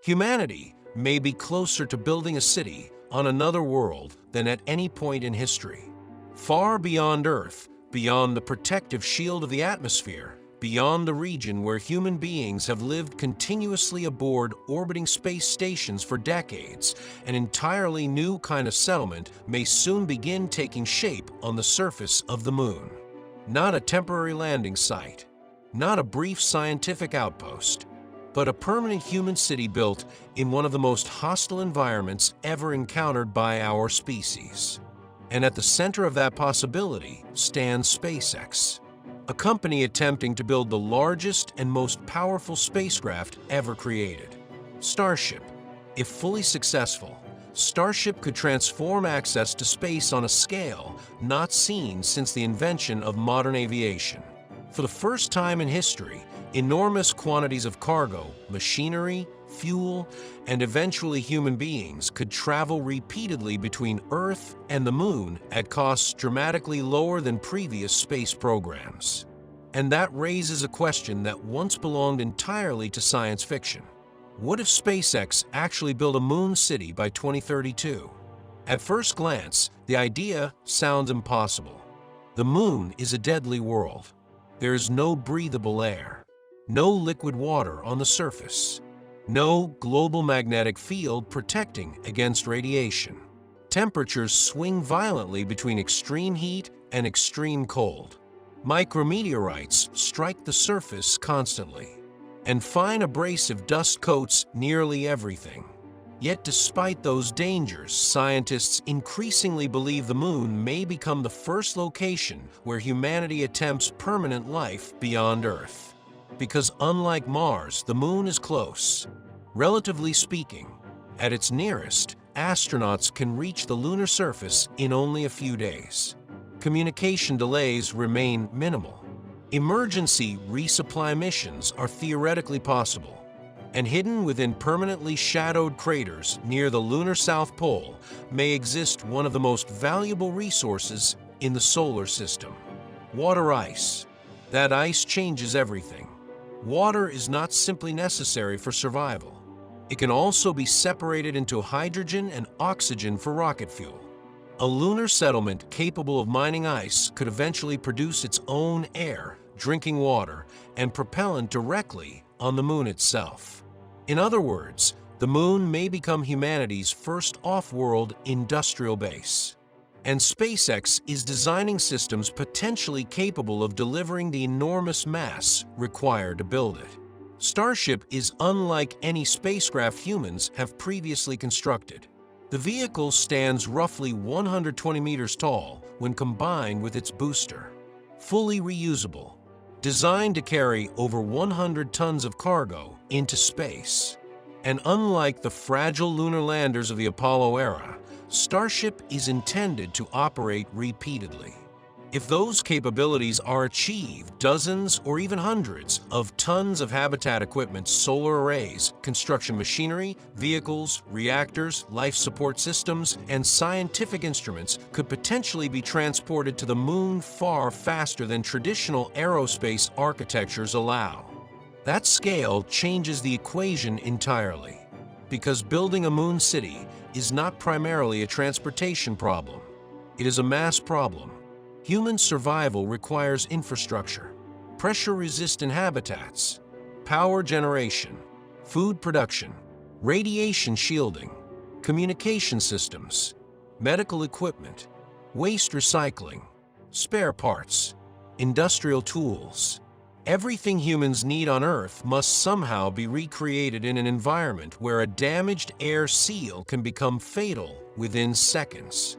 Humanity may be closer to building a city on another world than at any point in history. Far beyond Earth, beyond the protective shield of the atmosphere, beyond the region where human beings have lived continuously aboard orbiting space stations for decades, an entirely new kind of settlement may soon begin taking shape on the surface of the Moon. Not a temporary landing site, not a brief scientific outpost, but a permanent human city built in one of the most hostile environments ever encountered by our species. And at the center of that possibility stands SpaceX, a company attempting to build the largest and most powerful spacecraft ever created. Starship. If fully successful, Starship could transform access to space on a scale not seen since the invention of modern aviation. For the first time in history, enormous quantities of cargo, machinery, fuel, and eventually human beings could travel repeatedly between Earth and the Moon at costs dramatically lower than previous space programs. And that raises a question that once belonged entirely to science fiction. What if SpaceX actually built a moon city by 2032? At first glance, the idea sounds impossible. The Moon is a deadly world. There is no breathable air, no liquid water on the surface, no global magnetic field protecting against radiation. Temperatures swing violently between extreme heat and extreme cold. Micrometeorites strike the surface constantly, and fine abrasive dust coats nearly everything. Yet despite those dangers, scientists increasingly believe the Moon may become the first location where humanity attempts permanent life beyond Earth. Because unlike Mars, the Moon is close. Relatively speaking, at its nearest, astronauts can reach the lunar surface in only a few days. Communication delays remain minimal. Emergency resupply missions are theoretically possible, and hidden within permanently shadowed craters near the lunar South Pole may exist one of the most valuable resources in the solar system: water ice. That ice changes everything. Water is not simply necessary for survival. It can also be separated into hydrogen and oxygen for rocket fuel. A lunar settlement capable of mining ice could eventually produce its own air, drinking water, and propellant directly on the Moon itself. In other words, the Moon may become humanity's first off-world industrial base. And SpaceX is designing systems potentially capable of delivering the enormous mass required to build it. Starship is unlike any spacecraft humans have previously constructed. The vehicle stands roughly 120 meters tall when combined with its booster. Fully reusable, designed to carry over 100 tons of cargo into space. And unlike the fragile lunar landers of the Apollo era, Starship is intended to operate repeatedly. If those capabilities are achieved, dozens or even hundreds of tons of habitat equipment, solar arrays, construction machinery, vehicles, reactors, life support systems, and scientific instruments could potentially be transported to the Moon far faster than traditional aerospace architectures allow. That scale changes the equation entirely, because building a moon city is not primarily a transportation problem. It is a mass problem. Human survival requires infrastructure, pressure-resistant habitats, power generation, food production, radiation shielding, communication systems, medical equipment, waste recycling, spare parts, industrial tools. Everything humans need on Earth must somehow be recreated in an environment where a damaged air seal can become fatal within seconds.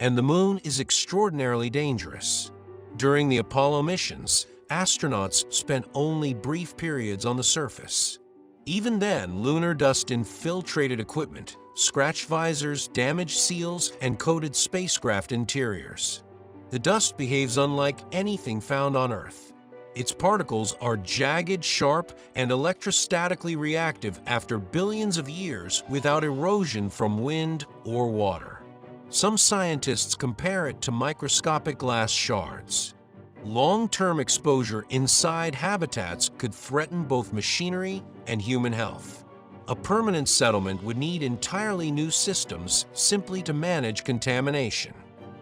And the Moon is extraordinarily dangerous. During the Apollo missions, astronauts spent only brief periods on the surface. Even then, lunar dust infiltrated equipment, scratched visors, damaged seals, and coated spacecraft interiors. The dust behaves unlike anything found on Earth. Its particles are jagged, sharp, and electrostatically reactive after billions of years without erosion from wind or water. Some scientists compare it to microscopic glass shards. Long-term exposure inside habitats could threaten both machinery and human health. A permanent settlement would need entirely new systems simply to manage contamination.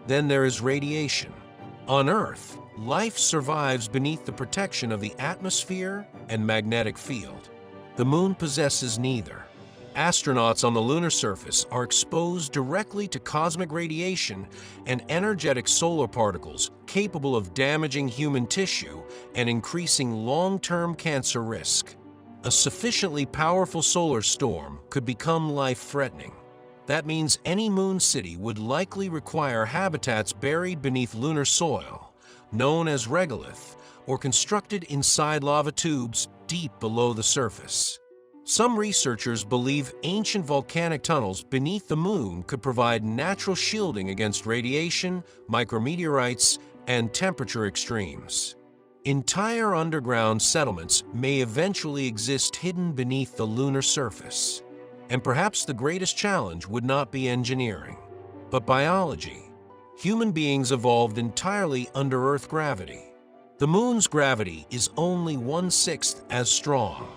Then there is radiation. On Earth, life survives beneath the protection of the atmosphere and magnetic field. The Moon possesses neither. Astronauts on the lunar surface are exposed directly to cosmic radiation and energetic solar particles capable of damaging human tissue and increasing long-term cancer risk. A sufficiently powerful solar storm could become life-threatening. That means any moon city would likely require habitats buried beneath lunar soil, known as regolith, or constructed inside lava tubes deep below the surface. Some researchers believe ancient volcanic tunnels beneath the Moon could provide natural shielding against radiation, micrometeorites, and temperature extremes. Entire underground settlements may eventually exist hidden beneath the lunar surface. And perhaps the greatest challenge would not be engineering, but biology. Human beings evolved entirely under Earth gravity. The Moon's gravity is only 1/6 as strong.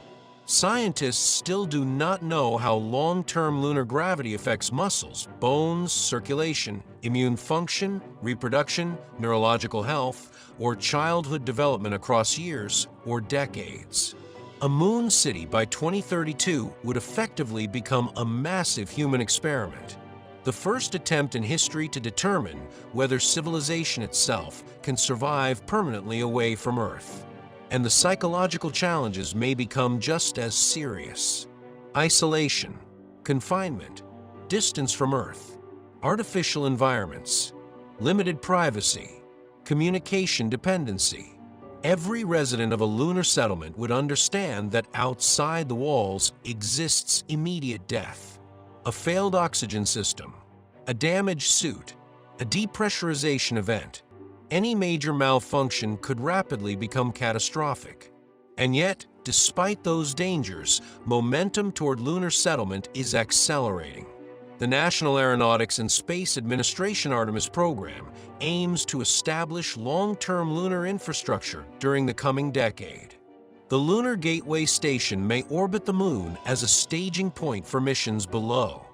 Scientists still do not know how long-term lunar gravity affects muscles, bones, circulation, immune function, reproduction, neurological health, or childhood development across years or decades. A moon city by 2032 would effectively become a massive human experiment, the first attempt in history to determine whether civilization itself can survive permanently away from Earth. And the psychological challenges may become just as serious. Isolation, confinement, distance from Earth, artificial environments, limited privacy, communication dependency. Every resident of a lunar settlement would understand that outside the walls exists immediate death. A failed oxygen system, a damaged suit, a depressurization event. Any major malfunction could rapidly become catastrophic. And yet, despite those dangers, momentum toward lunar settlement is accelerating. The National Aeronautics and Space Administration Artemis program aims to establish long-term lunar infrastructure during the coming decade. The Lunar Gateway Station may orbit the Moon as a staging point for missions below.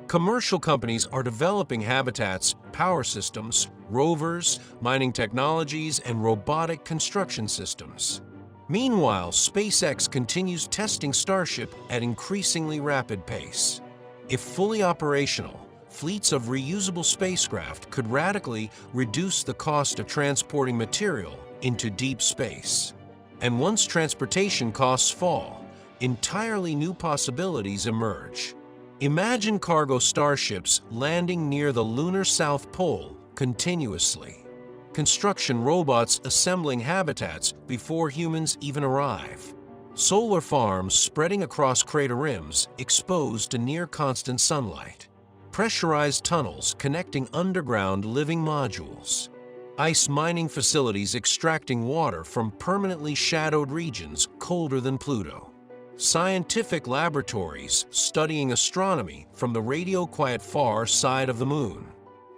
Commercial companies are developing habitats, power systems, rovers, mining technologies, and robotic construction systems. Meanwhile, SpaceX continues testing Starship at increasingly rapid pace. If fully operational, fleets of reusable spacecraft could radically reduce the cost of transporting material into deep space. And once transportation costs fall, entirely new possibilities emerge. Imagine cargo starships landing near the lunar South Pole continuously. Construction robots assembling habitats before humans even arrive. Solar farms spreading across crater rims exposed to near-constant sunlight. Pressurized tunnels connecting underground living modules. Ice mining facilities extracting water from permanently shadowed regions colder than Pluto. Scientific laboratories studying astronomy from the radio-quiet far side of the Moon.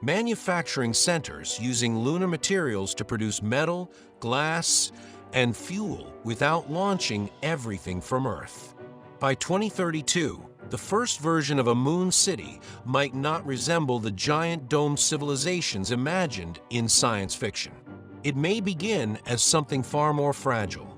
Manufacturing centers using lunar materials to produce metal, glass, and fuel without launching everything from Earth. By 2032, the first version of a moon city might not resemble the giant domed civilizations imagined in science fiction. It may begin as something far more fragile.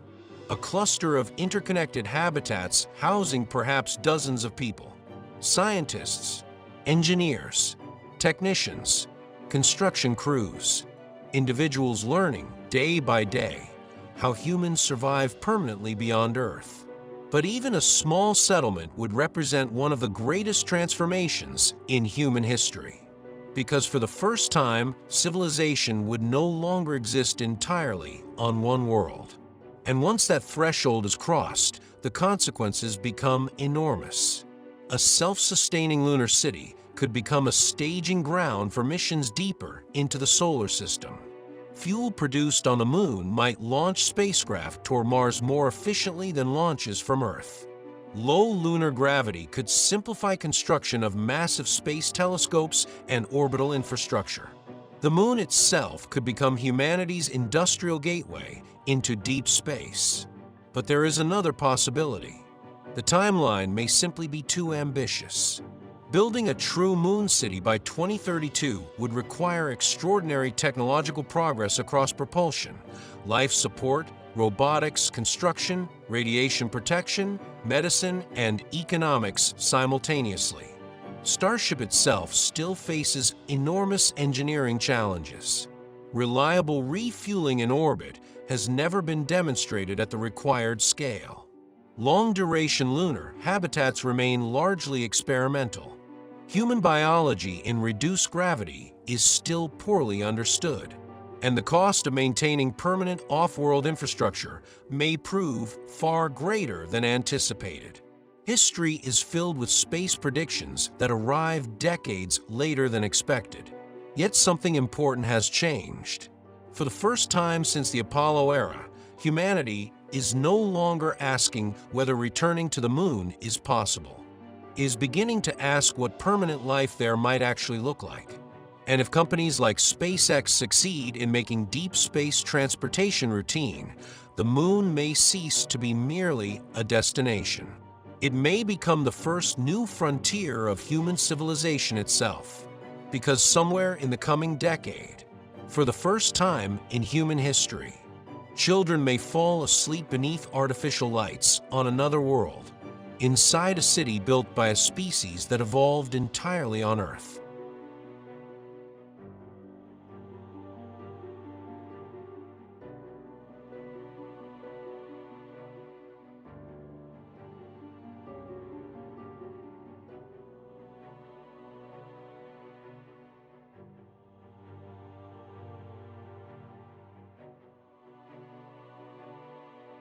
A cluster of interconnected habitats housing perhaps dozens of people. Scientists, engineers, technicians, construction crews. Individuals learning day by day how humans survive permanently beyond Earth. But even a small settlement would represent one of the greatest transformations in human history. Because for the first time, civilization would no longer exist entirely on one world. And once that threshold is crossed, the consequences become enormous. A self-sustaining lunar city could become a staging ground for missions deeper into the solar system. Fuel produced on the Moon might launch spacecraft toward Mars more efficiently than launches from Earth. Low lunar gravity could simplify construction of massive space telescopes and orbital infrastructure. The Moon itself could become humanity's industrial gateway into deep space. But there is another possibility. The timeline may simply be too ambitious. Building a true moon city by 2032 would require extraordinary technological progress across propulsion, life support, robotics, construction, radiation protection, medicine, and economics simultaneously. Starship itself still faces enormous engineering challenges. Reliable refueling in orbit has never been demonstrated at the required scale. Long-duration lunar habitats remain largely experimental. Human biology in reduced gravity is still poorly understood, and the cost of maintaining permanent off-world infrastructure may prove far greater than anticipated. History is filled with space predictions that arrive decades later than expected. Yet something important has changed. For the first time since the Apollo era, humanity is no longer asking whether returning to the moon is possible. It is beginning to ask what permanent life there might actually look like. And if companies like SpaceX succeed in making deep space transportation routine, the moon may cease to be merely a destination. It may become the first new frontier of human civilization itself. Because somewhere in the coming decade, for the first time in human history, children may fall asleep beneath artificial lights on another world, inside a city built by a species that evolved entirely on Earth.